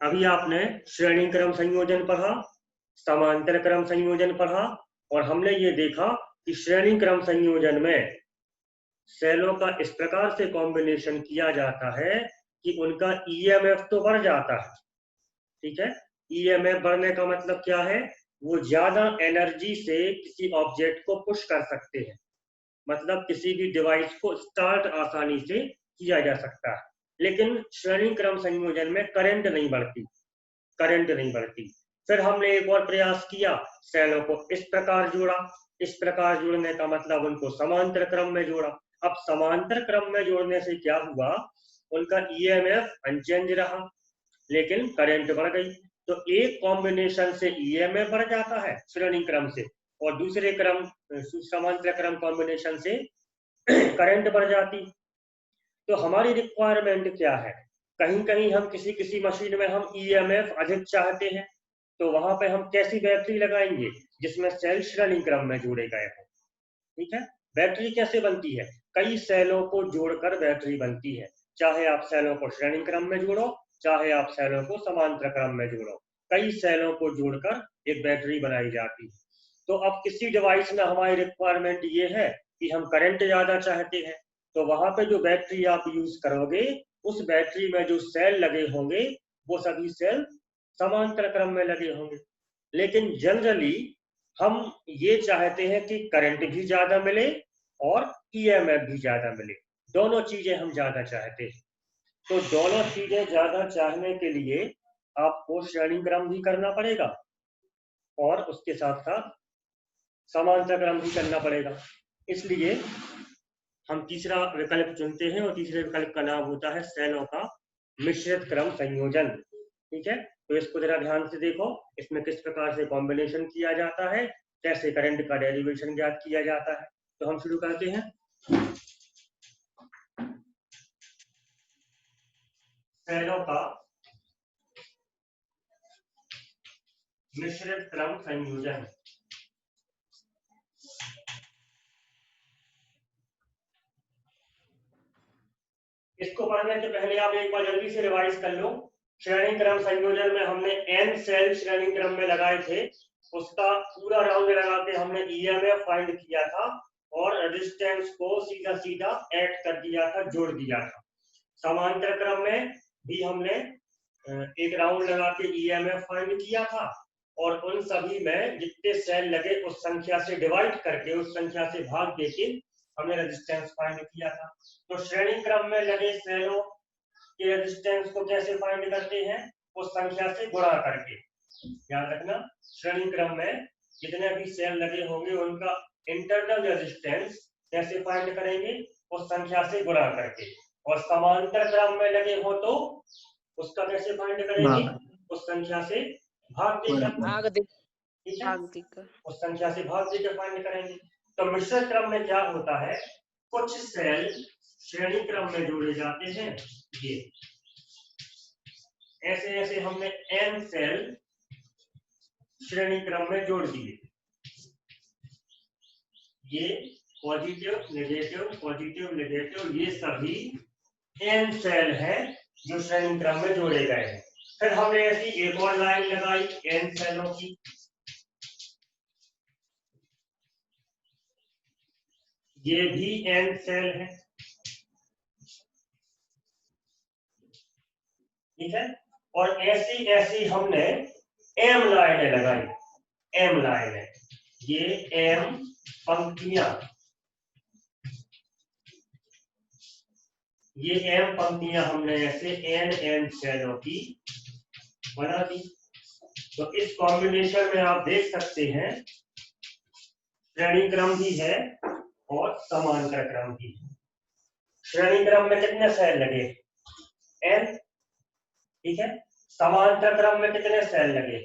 अभी आपने श्रेणी क्रम संयोजन पढ़ा, समांतर क्रम संयोजन पढ़ा, और हमने ये देखा कि श्रेणी क्रम संयोजन में सेलों का इस प्रकार से कॉम्बिनेशन किया जाता है कि उनका ईएमएफ तो बढ़ जाता है। ठीक है, ईएमएफ बढ़ने का मतलब क्या है? वो ज्यादा एनर्जी से किसी ऑब्जेक्ट को पुश कर सकते हैं, मतलब किसी भी डिवाइस को स्टार्ट आसानी से किया जा सकता है। लेकिन श्रेणी क्रम संयोजन में करंट नहीं बढ़ती। फिर हमने एक और प्रयास किया, सेलों को इस प्रकार जोड़ा। इस प्रकार जोड़ने का मतलब उनको समांतर क्रम में जोड़ा। अब समांतर क्रम में जोड़ने से क्या हुआ? उनका ईएमएफ अनचेंज रहा, लेकिन करंट बढ़ गई। तो एक कॉम्बिनेशन से ईएमएफ बढ़ जाता है श्रेणी क्रम से, और दूसरे क्रम समांतर क्रम कॉम्बिनेशन से करंट बढ़ जाती। तो हमारी रिक्वायरमेंट क्या है? कहीं कहीं हम किसी मशीन में हम ईएमएफ अधिक चाहते हैं, तो वहां पे हम कैसी बैटरी लगाएंगे जिसमें सेल श्रेणी क्रम में जोड़े गए हों। ठीक है, बैटरी कैसे बनती है? कई सेलों को जोड़कर बैटरी बनती है। चाहे आप सेलों को श्रेणी क्रम में जोड़ो, चाहे आप सेलों को समांतर क्रम में जोड़ो, कई सेलों को जोड़कर एक बैटरी बनाई जाती है। तो अब किसी डिवाइस में हमारी रिक्वायरमेंट ये है कि हम करंट ज्यादा चाहते हैं, तो वहां पे जो बैटरी आप यूज करोगे, उस बैटरी में जो सेल लगे होंगे वो सभी सेल समांतर क्रम में लगे होंगे। लेकिन जनरली हम ये चाहते हैं कि करंट भी ज्यादा मिले और ईएमएफ भी ज्यादा मिले, दोनों चीजें हम ज्यादा चाहते हैं। तो दोनों चीजें ज्यादा चाहने के लिए आपको श्रेणी क्रम भी करना पड़ेगा और उसके साथ साथ समांतर क्रम भी करना पड़ेगा। इसलिए हम तीसरा विकल्प चुनते हैं, और तीसरे विकल्प का नाम होता है सेलों का मिश्रित क्रम संयोजन। ठीक है, तो इसको जरा ध्यान से देखो, इसमें किस प्रकार से कॉम्बिनेशन किया जाता है, कैसे करंट का डेरिवेशन ज्ञात किया जाता है। तो हम शुरू करते हैं। सेलों का मिश्रित क्रम संयोजन। इसको पढ़ने से पहले आप एक बार जल्दी से रिवाइज कर लो। श्रेणी क्रम संयोजन में हमने n सेल श्रेणी क्रम में लगाए थे, उसका पूरा राउंड लगा के हमने ईएमएफ फाइंड किया था और रेजिस्टेंस को सीधा सीधा ऐड कर दिया था, जोड़ दिया था। समांतर क्रम में भी हमने एक राउंड लगा के ईएमएफ फाइंड किया था, और उन सभी में जितने सेल लगे उस संख्या से डिवाइड करके, उस संख्या से भाग देके हमने रेजिस्टेंस फाइंड किया था। तो श्रेणी क्रम में लगे सेलों के रेजिस्टेंस को कैसे फाइंड करते हैं? उस संख्या से गुणा करके। याद रखना, श्रेणी क्रम में जितने भी सेल लगे होंगे उनका इंटरनल रेजिस्टेंस कैसे फाइंड करेंगे? उस संख्या से गुणा करके। और समांतर क्रम में लगे हो तो उसका कैसे फाइंड करेंगे? उस संख्या से भाग देकर। ठीक है, उस संख्या से भाग देकर फाइंड करेंगे। तो मिश्रित क्रम में क्या होता है? कुछ सेल श्रेणी क्रम में जोड़े जाते हैं, ये ऐसे ऐसे हमने n सेल श्रेणी क्रम में जोड़ दिए। ये पॉजिटिव नेगेटिव ये सभी n सेल हैं जो श्रेणी क्रम में जोड़े गए हैं। फिर हमने ऐसी एक और लाइन लगाई n सेलों की। ये भी n सेल है, ठीक है। और ऐसी ऐसी हमने m लाइनें लगाई, m लाइनें, ये m पंक्तियां, ये m पंक्तियां हमने ऐसे n सेलों की बना दी। तो इस कॉम्बिनेशन में आप देख सकते हैं श्रेणी क्रम भी है और समांतर क्रम भी है। श्रेणी क्रम में कितने सेल लगे? n, ठीक है। समांतर क्रम में कितने सेल लगे?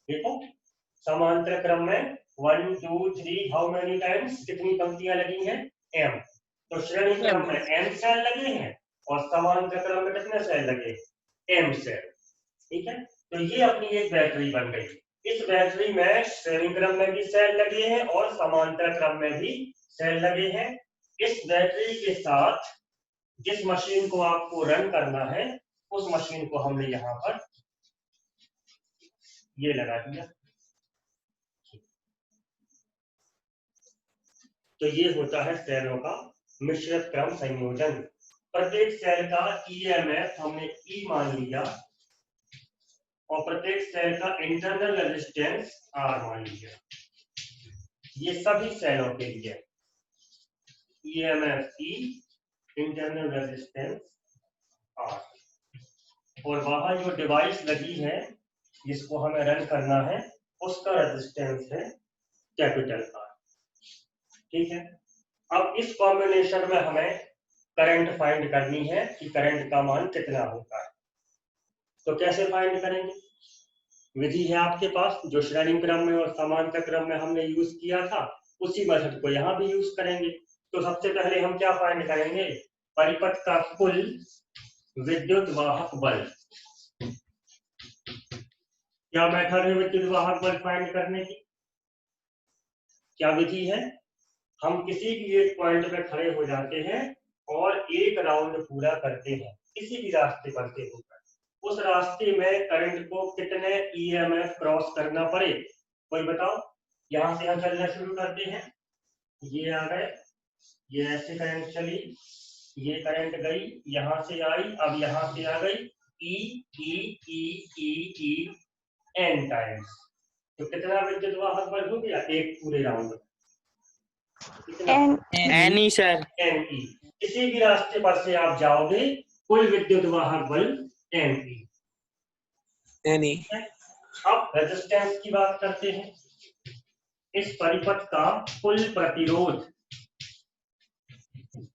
देखो, समांतर क्रम में 1 2 3 हाउ मेनी टाइम्स, कितनी पंक्तियां लगी हैं? m। तो श्रेणी क्रम में m सेल लगे हैं और समांतर क्रम में कितने सेल लगे? m सेल, ठीक है। तो ये अपनी एक बैटरी बन गई। इस बैटरी में श्रेणी क्रम में भी सेल लगे हैं और समांतर क्रम में भी सेल लगे हैं। इस बैटरी के साथ जिस मशीन को आपको रन करना है, उस मशीन को हमने यहाँ पर ये लगा दिया। तो ये होता है सेलों का मिश्रित क्रम संयोजन। प्रत्येक सेल का ईएमएफ हमने ई मान लिया और प्रत्येक सेल का इंटरनल रेजिस्टेंस आर मान लिया। ये सभी सेलों के लिए ईएमएफ ई, इंटरनल रेजिस्टेंस आर, और बाहर जो डिवाइस लगी है जिसको हमें रन करना है उसका रेजिस्टेंस है कैपिटल आर। ठीक है, अब इस कॉम्बिनेशन में हमें करंट फाइंड करनी है कि करंट का मान कितना होता है। तो कैसे फाइंड करेंगे? विधि है आपके पास जो श्रेणी क्रम में और समांतर क्रम में हमने यूज किया था, उसी मेथड को यहाँ भी यूज करेंगे। तो सबसे पहले हम क्या फाइंड करेंगे? परिपथ का कुल विद्युत वाहक बल। क्या मेथड है विद्युत वाहक बल फाइंड करने की? क्या विधि है? हम किसी भी एक पॉइंट पे खड़े हो जाते हैं और एक राउंड पूरा करते हैं किसी भी रास्ते पर से होकर। उस रास्ते में करंट को कितने ईएमएफ क्रॉस करना पड़े, कोई बताओ। यहां से हम चलना शुरू करते हैं, ये आ गए, ये ऐसे करंट चली, ये करंट गई, यहां से आई, अब यहां से आ गई, ई ई ई ई ई एन टाइम्स। तो कितना विद्युत वाहक बल हो गया एक पूरे राउंड में? N E sir, N E. किसी भी रास्ते पर से आप जाओगे कुल विद्युत वाहक बल एन ई। अब रेजिस्टेंस की बात करते हैं। इस परिपथ का कुल प्रतिरोध,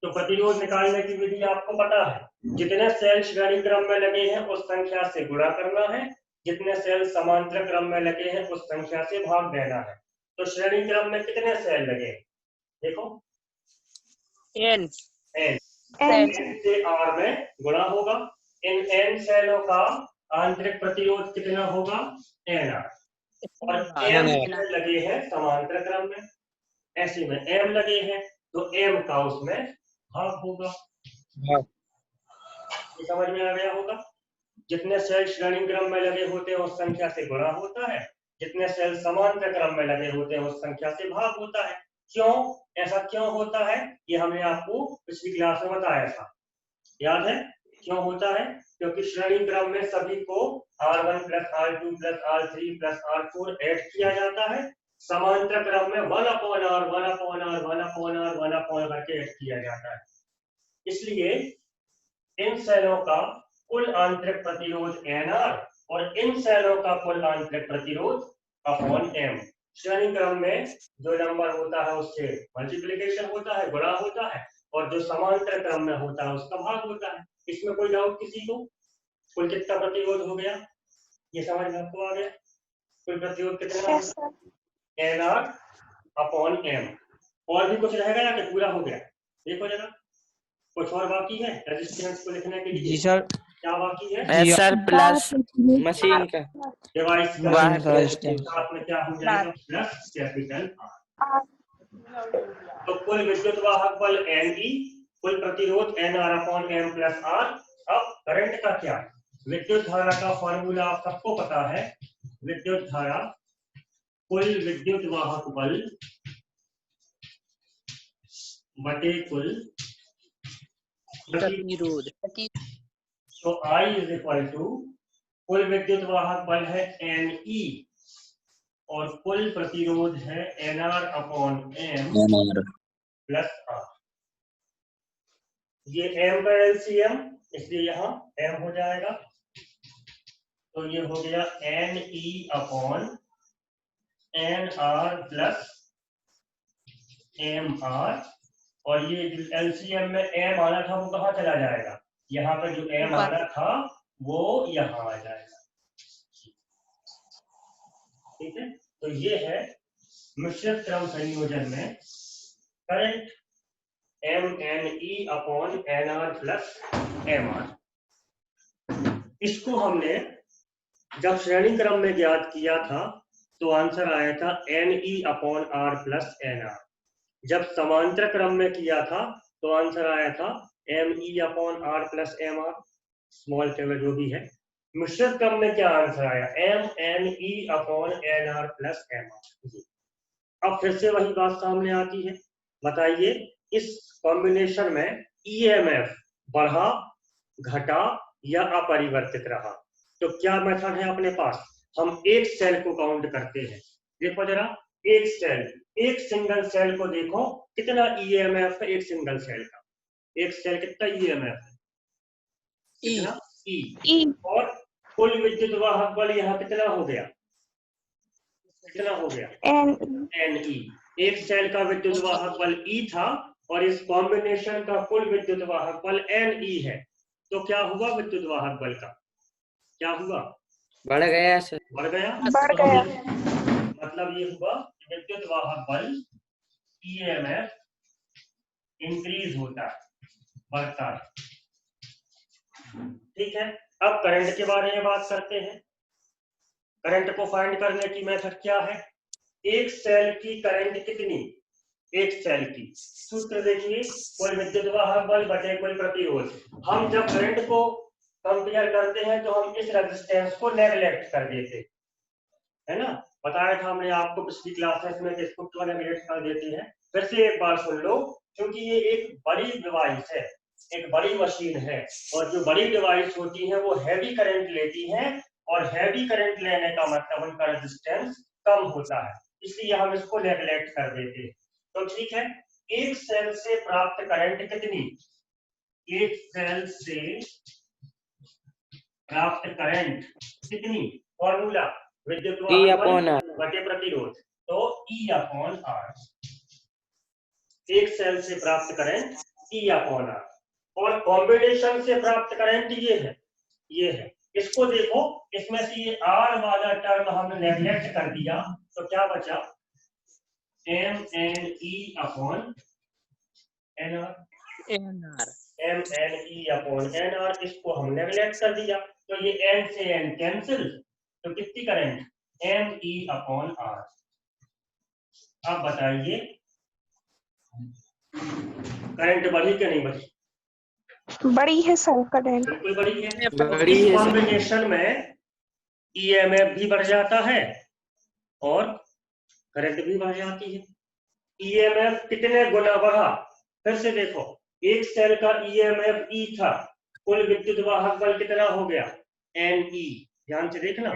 तो प्रतिरोध निकालने की विधि आपको पता है, जितने सेल श्रेणी क्रम में लगे हैं उस संख्या से गुणा करना है, जितने सेल समांतर क्रम में लगे हैं उस संख्या से भाग देना है। तो श्रेणी क्रम में कितने सेल लगे? देखो एन से आर में गुणा होगा। इन एन सेलों का आंतरिक प्रतिरोध कितना होगा? N R. और एम लगे हैं समांतर क्रम में, ऐसे में एम लगे हैं तो एम का उसमें भाग होगा। ये समझ में आ गया होगा। जितने सेल श्रेणी क्रम में लगे होते हैं उस संख्या से गुणा होता है, जितने सेल समांतर क्रम में लगे होते हैं उस संख्या से भाग होता है। क्यों ऐसा क्यों होता है ये हमने आपको पिछली क्लास में बताया था, याद है? क्यों होता है? क्योंकि श्रेणी क्रम में सभी को R1 plus R2 plus R3 plus R4 add किया जाता है, समांतर क्रम में 1/R 1/R 1/R 1/R करके ऐड किया जाता है। इसलिए इन सेलों का कुल आंतरिक प्रतिरोध NR और इन सेलों का कुल आंतरिक प्रतिरोध अपॉन M। श्रेणी क्रम में जो नंबर होता है उससे मल्टीप्लिकेशन होता है, गुणा होता है, और जो समांतर क्रम में होता है उसका भाग होता है। इसमें कोई डाउट किसी को? कुल कितना प्रतिरोध हो गया ये समझ में आपको आ गया? कुल प्रतिरोध कितना? NR upon M। और भी कुछ रहेगा या कि पूरा हो गया? देखो जरा, कुछ और बाकी है रेजिस्टेंस को लिखने के लिए? जी सर। क्या बाकी है? एस सर प्लस मशीन का डिवाइस का साथ में क्या हो जाएगा? Plus capital R. तो कुल विद्युत वाहक बल NE, कुल प्रतिरोध NR upon M plus R। अब करंट का क्या? विद्युत धारा का फॉर्मूला आप सबको पता है, विद्युत धारा कुल विद्युत वाहक बल बटे कुल प्रतिरोध। तो I इज इक्वल टू कुल विद्युत वाहक बल है NE और कुल प्रतिरोध है NR upon M plus R। ये M का LCM, इसलिए यहाँ M हो जाएगा। तो ये हो गया NE upon NR plus MR, और ये जो LCM में M आना था वो कहाँ चला जाएगा? यहाँ पे जो M आना था वो यहाँ आ जाएगा। ठीक है, तो ये है मिश्रित क्रम संयोजन में current MNE upon NR plus MR। इसको हमने जब श्रेणी क्रम में ज्ञात किया था तो आंसर आया था NE upon R plus NR। जब समांतर क्रम में किया था तो आंसर आया था ME upon R plus MR, small table जो भी है। मिश्रित क्रम में क्या आंसर आया, MNE/NR प्लस MR। अब फिर से वही बात सामने आती है, बताइए इस कॉम्बिनेशन में ईएमएफ बढ़ा, घटा या अपरिवर्तित रहा। तो क्या मेथड है अपने पास, हम एक सेल को काउंट करते हैं। देखो जरा, एक सेल, एक सिंगल सेल को देखो कितना ईएमएफ है एक सिंगल सेल का, एक सेल कितना ईएमएफ है, कितना ई, और कुल विद्युत वाहक बल यहाँ कितना हो गया, कितना हो गया, NE। एक सेल का विद्युत वाहक बल E था और इस कॉम्बिनेशन का कुल विद्युत वाहक बल NE है। तो क्या हुआ विद्युत वाहक बल का, क्या हुआ, बढ़ गया सर, बढ़ गया, बढ़ गया। मतलब ये हुआ विद्युत वाहक बल EMF इंक्रीज होता है, बढ़ता है। ठीक है, अब करंट के बारे में बात करते हैं। करंट को फाइंड करने की मेथड क्या है, एक सेल की करंट कितनी, एक सेल की सूत्र देखिए, कुल विद्युत वाहक बल बटे कुल प्रतिरोध। हम जब करंट को कंपेयर करते हैं तो हम इस रेजिस्टेंस को नेगलेक्ट कर देते है ना, बताया था हमने आपको पिछली क्लासेस में कि इसको क्यों नेगलेक्ट कर देते हैं। फिर से एक बार सुन लो, क्योंकि ये एक बड़ी डिवाइस है, एक बड़ी मशीन है, और जो बड़ी डिवाइस होती है वो हैवी करंट लेती है, और हैवी करंट लेने का मतलब उनका रेजिस्टेंस कम होता है, इसलिए हम इसको नेगलेक्ट कर देते हैं। तो ठीक है, एक सेल से प्राप्त करंट कितनी, एक सेल से प्राप्त करंट कितनी, फॉर्मूला विद्युत वाहक बल बटे प्रतिरोध, तो E/R। एक सेल से प्राप्त करंट E/R, और कॉम्बिनेशन से प्राप्त करंट ये है, ये है। इसको देखो, इसमें से ये R वाला टर्म हमने नेगलेक्ट कर दिया, तो क्या बचा, MNE/NR, MNE/NR, इसको हम नेगलेक्ट कर दिया, तो ये N से N कैंसिल, तो कितनी करंट, ME/R। अब बताइए करंट बढ़ी कि नहीं बढ़ी, बड़ी है सर करंट, बिल्कुल बड़ी है। बड़ी इस है सर। कॉम्बिनेशन में ईएमएफ भी बढ़ जाता है और करंट भी बढ़ जाती है। ईएमएफ कितने गुना बढ़ा, फिर से देखो, एक सेल का ईएमएफ E था, कुल विद्युत वाहक बल कितना हो गया, NE। ध्यान से देखना,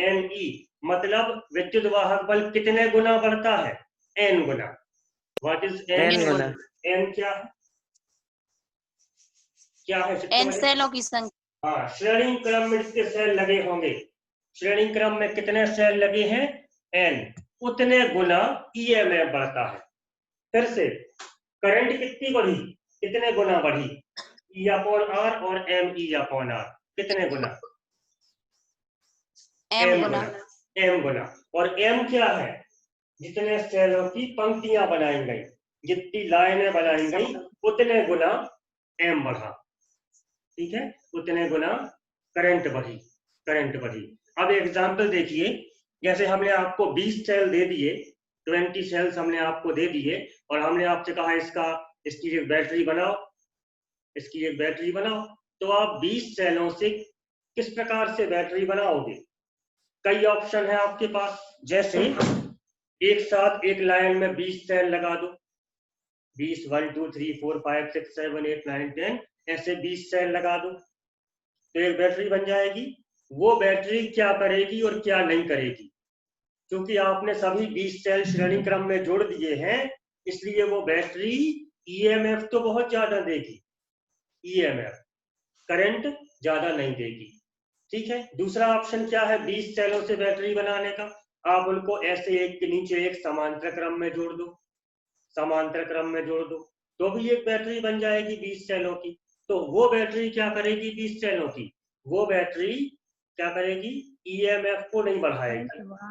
NE मतलब विद्युत वाहक बल कितने गुना बढ़ता है, N Guna. What is N Guna, N क्या है, क्या है, N सेलों की संख्या। हाँ, श्रेणी क्रम में जितने सेल लगे होंगे, श्रेणी क्रम में कितने सेल लगे हैं, N, उतने गुना ईएमएफ बढ़ता है। फिर से करंट कितनी बढ़ी, कितने गुना बढ़ी, E/R और ME/R, कितने गुना, M गुना। M गुना। और M क्या है, जितने सेलों की पंक्तियां बनाई गई, जितनी लाइनें बनाई गई, उतने गुना M बढ़ा। ठीक है, उतने गुना करंट बढ़ी, करंट बढ़ी। अब एग्जांपल देखिए, जैसे हमने आपको 20 सेल दे दिए, 20 सेल्स हमने आपको दे दिए, और हमने आपसे कहा इसकी एक बैटरी बनाओ, इसकी एक बैटरी बनाओ। तो आप 20 सेलों से किस प्रकार से बैटरी बनाओगे, कई ऑप्शन है आपके पास, जैसे एक साथ एक लाइन में 20 सेल लगा दो, 20, 1 2 3 4 5 6 7 8 9 10, ऐसे 20 सेल लगा दो, तो एक बैटरी बन जाएगी। वो बैटरी क्या करेगी और क्या नहीं करेगी, क्योंकि आपने सभी 20 सेल श्रेणी क्रम में जोड़ दिए हैं, इसलिए वो बैटरी ईएमएफ तो बहुत ज्यादा देगी, ईएमएफ करंट ज्यादा नहीं देगी। ठीक है, दूसरा ऑप्शन क्या है 20 सेलों से बैटरी बनाने का, आप उनको ऐसे एक के नीचे एक समांतर क्रम में जोड़ दो, समांतर क्रम में जोड़ दो, तो भी एक बैटरी बन जाएगी 20 सेलों की। तो वो बैटरी क्या करेगी 20 सेलों की, वो बैटरी क्या करेगी, ईएमएफ को नहीं बढ़ाएगी,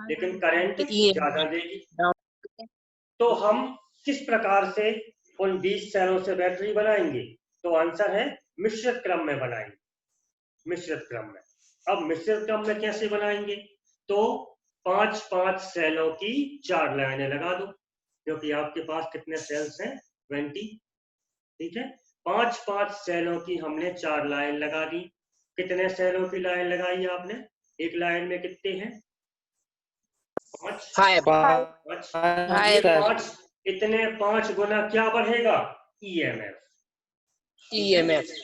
लेकिन करंट ज्यादा देगी। तो हम किस प्रकार से उन 20 सेलों से बैटरी बनाएंगे, तो आंसर है मिश्रित क्रम में बनाएंगे, मिश्रित क्रम में। अब मिश्रित क्रम में कैसे बनाएंगे, तो 5-5 सेलों की 4 लाइनें लगा दो, क्योंकि आपके पास कितने सेल्स हैं, 20। ठीक है, 5-5 सेलों की हमने 4 लाइन लगा दी, कितने सेलों की लाइन लगाई आपने? एक लाइन में कितने हैं? 5। 5 ये 5 इतने 5 गुना क्या बढ़ेगा? ईएमएफ।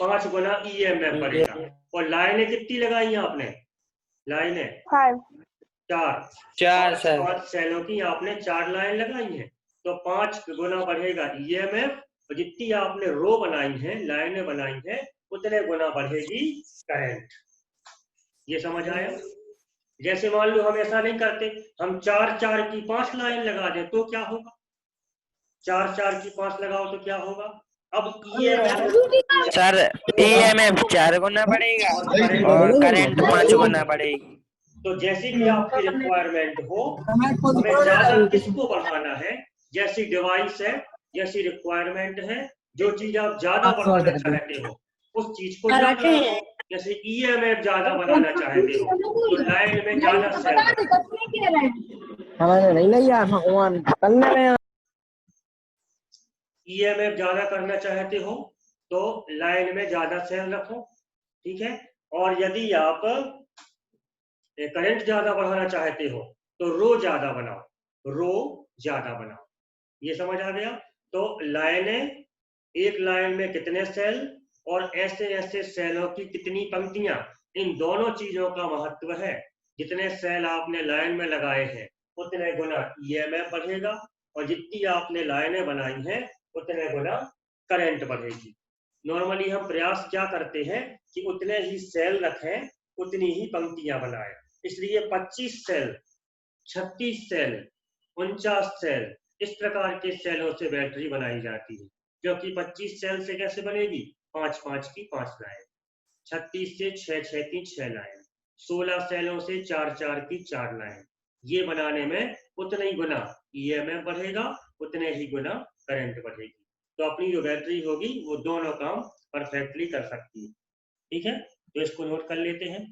5 गुना ईएमएफ बढ़ेगा। और लाइनें कितनी लगाई आपने? लाइनें 4 सर। 5 सेलों की आपने 4 लाइन लगाई है, तो 5 गुना बढ़ेगा ईएमएफ, और जितनी आपने रो बनाई है, लाइनें बनाई है, उतने गुना बढ़ेगी करंट। ये समझ आया? जैसे मान लो हम ऐसा नहीं करते, हम 4 की 5 लाइन लगा दें तो क्या होगा? 4 की 5 लगाओ तो क्या होगा? अब ईएमएफ सर ईएमएफ 4 गुना बढ़ेगा और करंट 5 गुना बढ़ेगी। तो जैसी भी आपकी रिक्वायरमेंट हो, हमें ज्यादा किसको बढ़ाना है? जैसी डिवाइस है, जैसी रिक्वायरमेंट है, जो चीज आप ज्यादा बढ़ाना चाहते हो उस चीज को ज्यादा रखो। जैसे ईएमएफ ज्यादा बनाना चाहते हो तो लाइन में ज्यादा सेल रखो। ईएमएफ ज्यादा करना चाहते हो तो लाइन में ज्यादा सेल रखो, ठीक है। और यदि आप करंट ज्यादा बढ़ाना चाहते हो तो रो ज्यादा बनाओ, रो ज्यादा बनाओ। ये समझ आ गया? तो लाइनें, एक लाइन में कितने सेल और ऐसे ऐसे सेलों की कितनी पंक्तियां, इन दोनों चीजों का महत्व है। जितने सेल आपने लाइन में लगाए हैं उतने गुना ईएमएफ बढ़ेगा, और जितनी आपने लाइनें बनाई हैं उतने गुना करंट बढ़ेगी। नॉर्मली हम प्रयास क्या करते हैं कि उतने ही सेल रखें, उतनी ही पंक्तियां बनाएं। इसलिए 25 सेल, 36 सेल, 49 सेल, इस प्रकार के सेलों से बैटरी बनाई जाती है। क्योंकि 25 सेल से कैसे बनेगी? 5 की 5 लाइन, 36 से 6 की 6 लाइन, 16 सेलों से 4 की 4 लाइन। ये बनाने में उतने ही गुना ईएमएफ बढ़ेगा, उतने ही गुना करंट बढ़ेगी। तो अपनी जो बैटरी होगी वो दोनों काम परफेक्टली कर सकती है। ठीक है, तो इसको नोट कर लेते हैं।